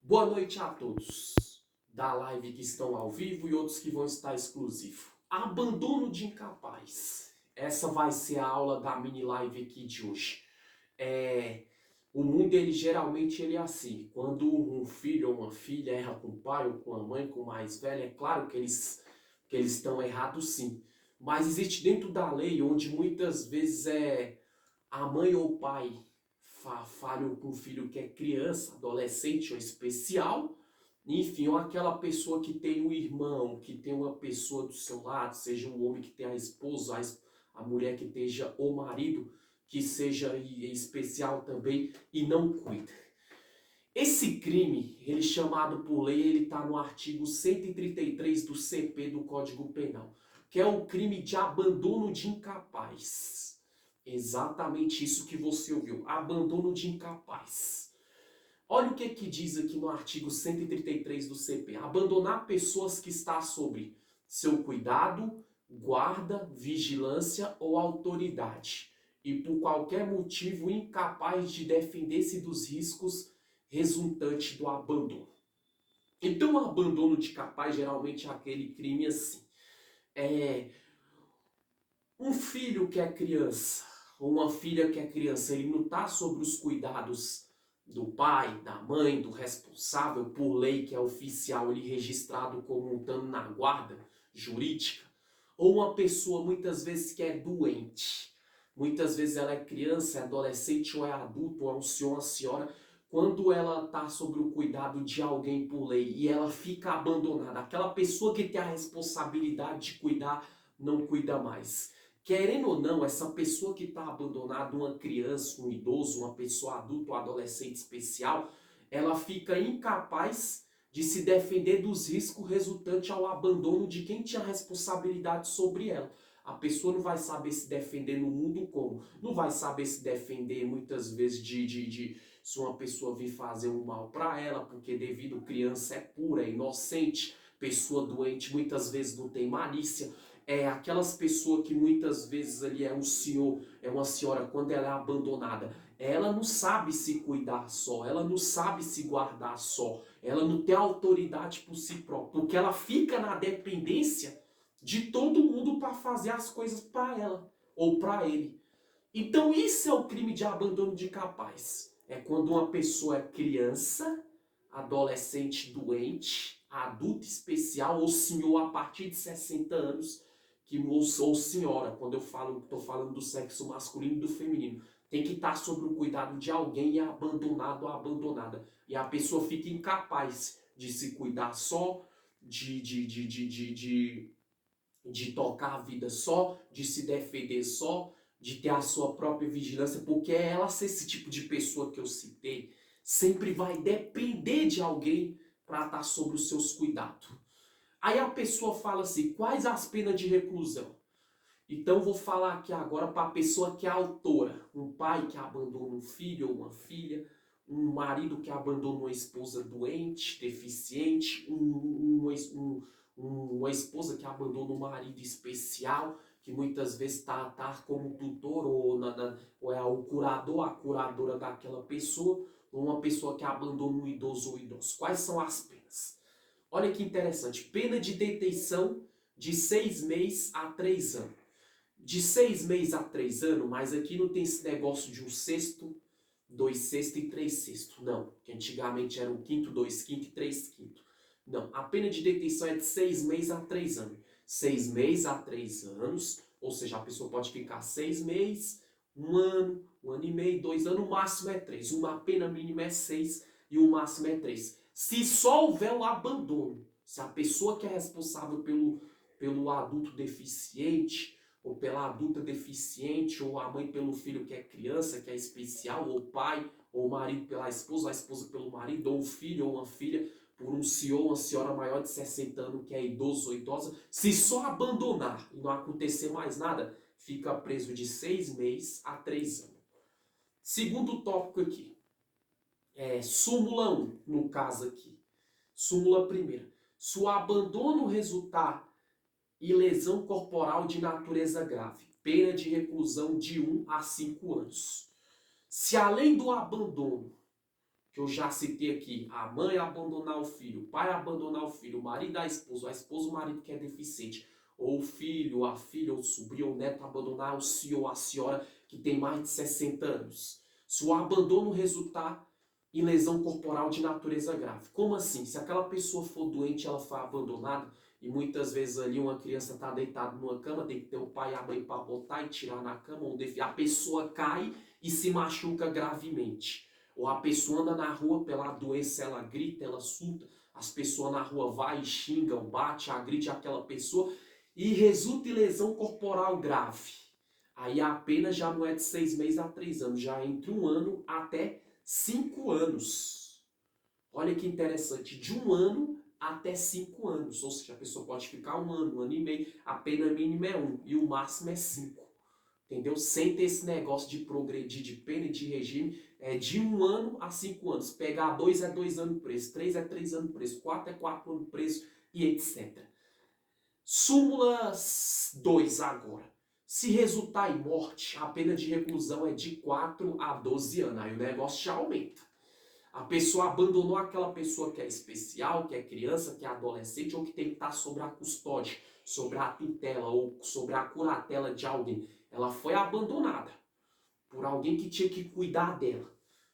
Boa noite a todos da live que estão ao vivo e outros que vão estar exclusivo. Abandono de incapaz. Essa vai ser a aula da mini live aqui de hoje. O mundo geralmente é assim. Quando um filho ou uma filha erra com o pai ou com a mãe, com o mais velho, é claro que eles estão errados sim. Mas existe dentro da lei onde muitas vezes a mãe ou o pai falham com o filho que é criança, adolescente ou especial, enfim, ou aquela pessoa que tem um irmão, que tem uma pessoa do seu lado, seja um homem que tem a esposa, a mulher que esteja o marido, que seja especial também e não cuida. Esse crime, ele chamado por lei, ele está no artigo 133 do CP do Código Penal, que é o crime de abandono de incapaz. Exatamente isso que você ouviu, abandono de incapaz. Olha o que diz aqui no artigo 133 do CP. Abandonar pessoas que está sobre seu cuidado, guarda, vigilância ou autoridade e por qualquer motivo incapaz de defender-se dos riscos resultantes do abandono. Então, o abandono de capaz geralmente é aquele crime assim. Um filho que é criança, ou uma filha que é criança, ele não está sobre os cuidados do pai, da mãe, do responsável por lei que é oficial, ele registrado como estando na guarda jurídica, ou uma pessoa muitas vezes que é doente, muitas vezes ela é criança, é adolescente ou é adulto, ou é um senhor, uma senhora, quando ela está sob o cuidado de alguém por lei e ela fica abandonada, aquela pessoa que tem a responsabilidade de cuidar não cuida mais. Querendo ou não, essa pessoa que está abandonada, uma criança, um idoso, uma pessoa adulta ou adolescente especial, ela fica incapaz de se defender dos riscos resultantes ao abandono de quem tinha responsabilidade sobre ela. A pessoa não vai saber se defender no mundo como? Não vai saber se defender muitas vezes se uma pessoa vir fazer um mal para ela, porque devido criança é pura, é inocente, pessoa doente muitas vezes não tem malícia. Aquelas pessoas que muitas vezes ali é um senhor, é uma senhora, quando ela é abandonada, ela não sabe se cuidar só, ela não sabe se guardar só, ela não tem autoridade por si própria, porque ela fica na dependência de todo mundo para fazer as coisas para ela ou para ele. Então isso é o crime de abandono de capaz. É quando uma pessoa é criança, adolescente doente, adulto especial ou senhor a partir de 60 anos, ou senhora, quando eu estou falando do sexo masculino e do feminino, tem que estar sob o cuidado de alguém e é abandonado ou abandonada. E a pessoa fica incapaz de se cuidar só, de tocar a vida só, de se defender só, de ter a sua própria vigilância, porque ela ser esse tipo de pessoa que eu citei, sempre vai depender de alguém para estar sob os seus cuidados. Aí a pessoa fala assim, quais as penas de reclusão? Então vou falar aqui agora para a pessoa que é autora. Um pai que abandona um filho ou uma filha, um marido que abandona uma esposa doente, deficiente, uma esposa que abandona um marido especial, que muitas vezes está como tutor ou é o curador, a curadora daquela pessoa, ou uma pessoa que abandona um idoso ou idoso. Quais são as penas? Olha que interessante, pena de detenção de 6 meses a 3 anos. De 6 meses a 3 anos, mas aqui não tem esse negócio de 1/6, 2/6 e 3/6. Não, que antigamente era 1/5, 2/5 e 3/5. Não, a pena de detenção é de 6 meses a 3 anos. 6 meses a 3 anos, ou seja, a pessoa pode ficar 6 meses, 1 ano e meio, 2 anos, o máximo é 3. Uma pena mínima é 6 e o máximo é 3. Se só houver o abandono, se a pessoa que é responsável pelo adulto deficiente, ou pela adulta deficiente, ou a mãe pelo filho que é criança, que é especial, ou o pai, ou o marido pela esposa, ou a esposa pelo marido, ou o filho ou uma filha por um senhor ou uma senhora maior de 60 anos que é idoso ou idosa, se só abandonar e não acontecer mais nada, fica preso de 6 meses a 3 anos. Segundo tópico aqui, súmula 1, no caso aqui. Súmula primeira. Se o abandono resultar em lesão corporal de natureza grave, pena de reclusão de 1 a 5 anos. Se além do abandono que eu já citei aqui, a mãe abandonar o filho, o pai abandonar o filho, o marido a esposa o marido que é deficiente, ou o filho, a filha, ou o sobrinho, ou o neto abandonar o senhor ou a senhora que tem mais de 60 anos. Se o abandono resultar em lesão corporal de natureza grave. Como assim? Se aquela pessoa for doente, ela for abandonada, e muitas vezes ali uma criança está deitada numa cama, tem que ter o pai e a mãe para botar e tirar na cama, onde a pessoa cai e se machuca gravemente. Ou a pessoa anda na rua pela doença, ela grita, ela surta, as pessoas na rua vai e xingam, bate, agride aquela pessoa e resulta em lesão corporal grave. Aí a pena já não é de 6 meses a 3 anos, já é entre 1 ano até 5 anos. Olha que interessante, de 1 ano até 5 anos. Ou seja, a pessoa pode ficar 1 ano e meio, a pena mínima é 1 e o máximo é 5. Entendeu? Sem ter esse negócio de progredir de pena e de regime, é de 1 ano a 5 anos. Pegar 2 é 2 anos preso, 3 é 3 anos preso, 4 é 4 anos preso e etc. Súmula 2 agora. Se resultar em morte, a pena de reclusão é de 4 a 12 anos. Aí o negócio já aumenta. A pessoa abandonou aquela pessoa que é especial, que é criança, que é adolescente, ou que tem que estar sob a custódia, sobre a tutela ou sobre a curatela de alguém. Ela foi abandonada por alguém que tinha que cuidar dela.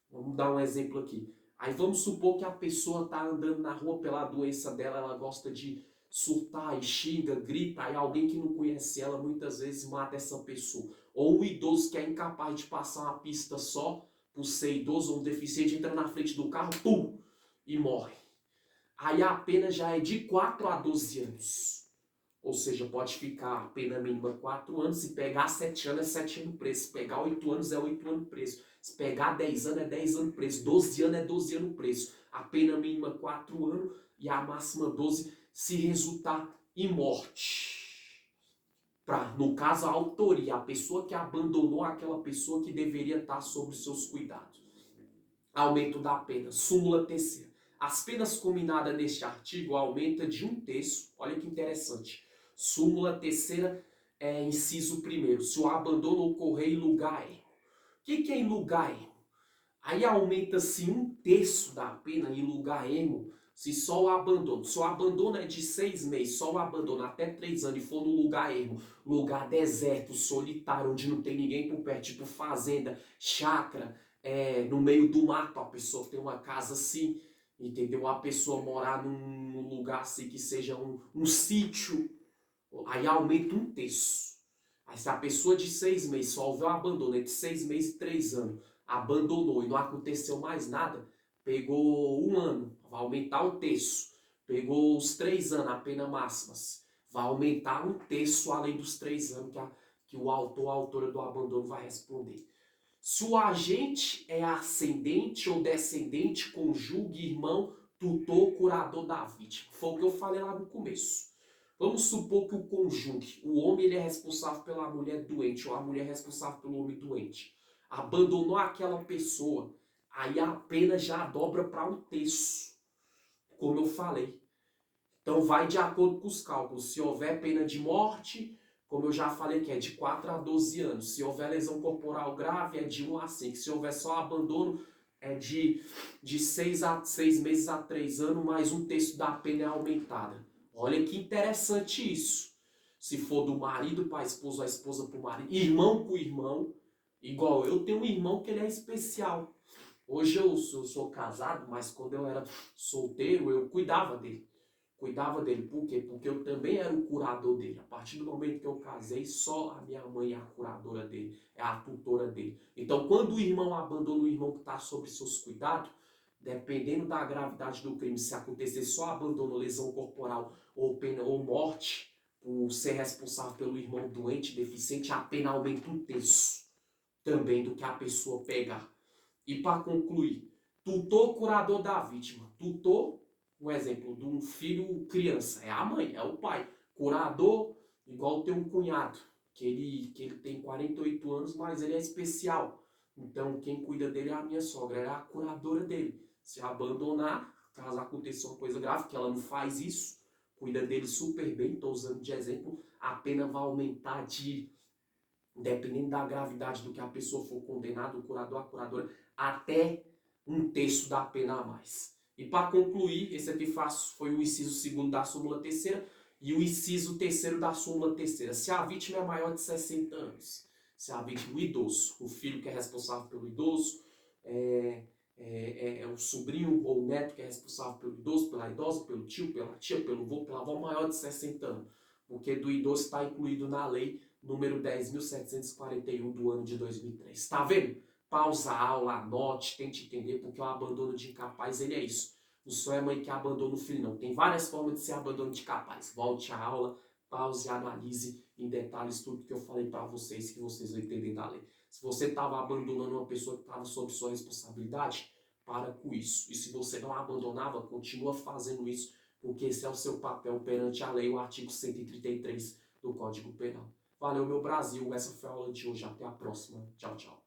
Vamos dar um exemplo aqui. Aí vamos supor que a pessoa está andando na rua pela doença dela, ela gosta de surtar e xinga, grita, aí alguém que não conhece ela muitas vezes mata essa pessoa. Ou um idoso que é incapaz de passar uma pista só, por ser idoso ou um deficiente, entra na frente do carro, pum, e morre. Aí a pena já é de 4 a 12 anos. Ou seja, pode ficar a pena mínima 4 anos, se pegar 7 anos é 7 anos preso, se pegar 8 anos é 8 anos preso, se pegar 10 anos é 10 anos preso, 12 anos é 12 anos preso. A pena mínima 4 anos e a máxima 12 se resultar em morte. No caso, a autoria, a pessoa que abandonou aquela pessoa que deveria estar sob seus cuidados. Aumento da pena. Súmula terceira. As penas combinadas neste artigo aumentam de 1/3. Olha que interessante. Súmula terceira, inciso primeiro. Se o abandono ocorrer em lugar erro. O que é em lugar erro? Aí aumenta-se 1/3 da pena em lugar erro se só o abandono. Se o abandono é de 6 meses, só o abandono até 3 anos e for no lugar ermo, lugar deserto, solitário, onde não tem ninguém por perto, tipo fazenda, chácara, no meio do mato, a pessoa tem uma casa assim, entendeu? A pessoa morar num lugar assim que seja um sítio, aí aumenta 1/3. Aí se a pessoa de 6 meses só houver um abandono entre 6 meses e 3 anos, abandonou e não aconteceu mais nada, pegou 1 ano, vai aumentar 1/3. Pegou os 3 anos, a pena máxima, vai aumentar 1/3 além dos 3 anos que o autor ou a autora do abandono vai responder. Se o agente é ascendente ou descendente, cônjuge, irmão, tutor, curador da vítima. Foi o que eu falei lá no começo. Vamos supor que o cônjuge, o homem ele é responsável pela mulher doente ou a mulher é responsável pelo homem doente. Abandonou aquela pessoa, aí a pena já dobra para 1/3, como eu falei. Então vai de acordo com os cálculos. Se houver pena de morte, como eu já falei que é de 4 a 12 anos. Se houver lesão corporal grave, é de 1 a 5. Se houver só abandono, é de 6 meses a 3 anos, mais 1/3 da pena é aumentada. Olha que interessante isso. Se for do marido para a esposa para o marido, irmão com irmão, igual eu tenho um irmão que ele é especial. Hoje eu sou casado, mas quando eu era solteiro, eu cuidava dele. Por quê? Porque eu também era o curador dele. A partir do momento que eu casei, só a minha mãe é a curadora dele, é a tutora dele. Então, quando o irmão abandona o irmão que está sob seus cuidados, dependendo da gravidade do crime, se acontecer só abandono, lesão corporal ou pena ou morte, por ser responsável pelo irmão doente, deficiente, a pena aumenta 1/3 também do que a pessoa pegar. E para concluir, tutor curador da vítima. Tutor, um exemplo de um filho criança, é a mãe, é o pai. Curador, igual tem um cunhado, que ele tem 48 anos, mas ele é especial. Então quem cuida dele é a minha sogra, ela é a curadora dele. Se abandonar, caso aconteça uma coisa grave, que ela não faz isso, cuida dele super bem, estou usando de exemplo, a pena vai aumentar dependendo da gravidade do que a pessoa for condenada, o curador, a curadora, até 1/3 da pena a mais. E para concluir, esse aqui foi o inciso 2º da súmula 3ª e o inciso 3º da súmula 3ª. Se a vítima é maior de 60 anos, se a vítima, o idoso, o filho que é responsável pelo idoso, o sobrinho ou o neto que é responsável pelo idoso, pela idosa, pelo tio, pela tia, pelo avô, pela avó maior de 60 anos. Porque do idoso está incluído na lei número 10.741 do ano de 2003. Está vendo? Pausa a aula, anote, tente entender, porque o abandono de incapaz, ele é isso. Não só é mãe que abandona o filho, não. Tem várias formas de ser abandono de capaz. Volte à aula, pause e analise em detalhes tudo que eu falei para vocês, que vocês vão entender da lei. Se você estava abandonando uma pessoa que estava sob sua responsabilidade, para com isso. E se você não abandonava, continua fazendo isso, porque esse é o seu papel perante a lei, o artigo 133 do Código Penal. Valeu, meu Brasil. Essa foi a aula de hoje. Até a próxima. Tchau, tchau.